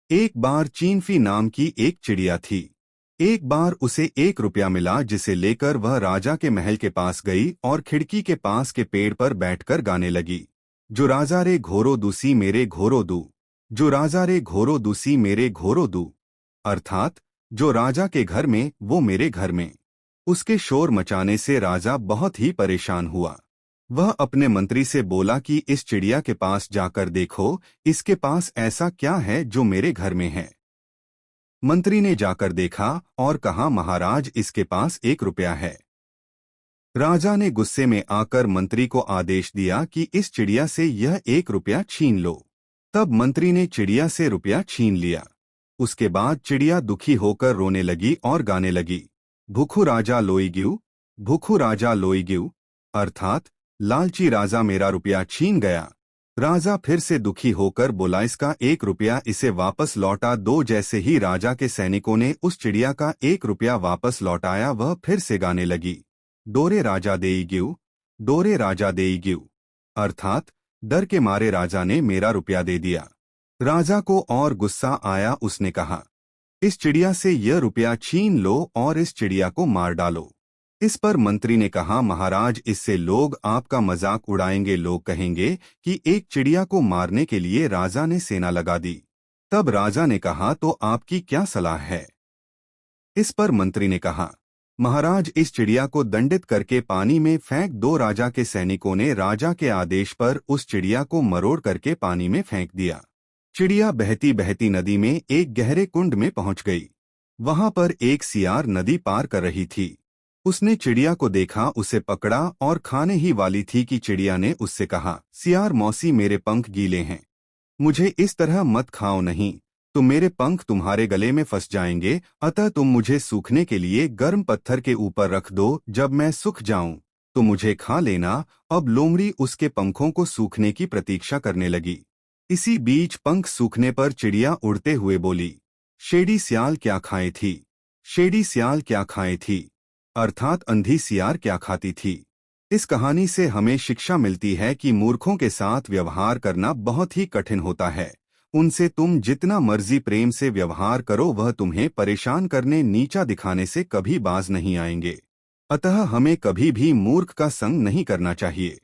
एक बार चीनफी नाम की एक चिड़िया थी। एक बार उसे 1 रुपया मिला, जिसे लेकर वह राजा के महल के पास गई और खिड़की के पास के पेड़ पर बैठकर गाने लगी। जो राजा रे घोरो दूसी मेरे घोरो दू, जो राजा रे घोरो दूसी मेरे घोरो दू, अर्थात जो राजा के घर में वो मेरे घर में। उसके शोर मचाने से राजा बहुत ही परेशान हुआ। वह अपने मंत्री से बोला कि इस चिड़िया के पास जाकर देखो, इसके पास ऐसा क्या है जो मेरे घर में है। मंत्री ने जाकर देखा और कहा, महाराज, इसके पास 1 रुपया है। राजा ने गुस्से में आकर मंत्री को आदेश दिया कि इस चिड़िया से यह 1 रुपया छीन लो। तब मंत्री ने चिड़िया से रुपया छीन लिया। उसके बाद चिड़िया दुखी होकर रोने लगी और गाने लगी, भूखू राजा लोई ग्यू, भूखू राजा लोई ग्यू, अर्थात लालची राजा मेरा रुपया छीन गया। राजा फिर से दुखी होकर बोला, इसका 1 रुपया इसे वापस लौटा दो। जैसे ही राजा के सैनिकों ने उस चिड़िया का 1 रुपया वापस लौटाया, वह फिर से गाने लगी, डोरे राजा देई ग्यू, डोरे राजा देई ग्यू, अर्थात डर के मारे राजा ने मेरा रुपया दे दिया। राजा को और गुस्सा आया। उसने कहा, इस चिड़िया से यह रुपया छीन लो और इस चिड़िया को मार डालो। इस पर मंत्री ने कहा, महाराज, इससे लोग आपका मजाक उड़ाएंगे। लोग कहेंगे कि एक चिड़िया को मारने के लिए राजा ने सेना लगा दी। तब राजा ने कहा, तो आपकी क्या सलाह है। इस पर मंत्री ने कहा, महाराज, इस चिड़िया को दंडित करके पानी में फेंक दो। राजा के सैनिकों ने राजा के आदेश पर उस चिड़िया को मरोड़ करके पानी में फेंक दिया। चिड़िया बहती बहती नदी में एक गहरे कुंड में पहुंच गई। वहां पर एक सियार नदी पार कर रही थी। उसने चिड़िया को देखा, उसे पकड़ा और खाने ही वाली थी कि चिड़िया ने उससे कहा, सियार मौसी, मेरे पंख गीले हैं, मुझे इस तरह मत खाओ, नहीं तो मेरे पंख तुम्हारे गले में फंस जाएंगे। अतः तुम मुझे सूखने के लिए गर्म पत्थर के ऊपर रख दो। जब मैं सूख जाऊं तो मुझे खा लेना। अब लोमड़ी उसके पंखों को सूखने की प्रतीक्षा करने लगी। इसी बीच पंख सूखने पर चिड़िया उड़ते हुए बोली, शेडी सियाल क्या खाए थी, शेडी सियाल क्या खाए थी, अर्थात अंधी सियार क्या खाती थी। इस कहानी से हमें शिक्षा मिलती है कि मूर्खों के साथ व्यवहार करना बहुत ही कठिन होता है। उनसे तुम जितना मर्जी प्रेम से व्यवहार करो, वह तुम्हें परेशान करने, नीचा दिखाने से कभी बाज नहीं आएंगे। अतः हमें कभी भी मूर्ख का संग नहीं करना चाहिए।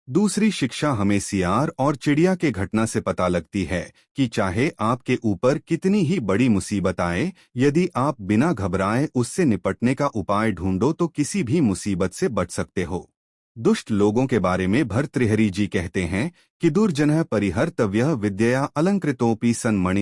दूसरी शिक्षा हमें सियार और चिड़िया के घटना से पता लगती है कि चाहे आपके ऊपर कितनी ही बड़ी मुसीबत आए, यदि आप बिना घबराए उससे निपटने का उपाय ढूंढो तो किसी भी मुसीबत से बच सकते हो। दुष्ट लोगों के बारे में भर्तृहरि जी कहते हैं कि दुर्जनः परिहर्तव्यः विद्यया अलंकृतोऽपि सन्मणि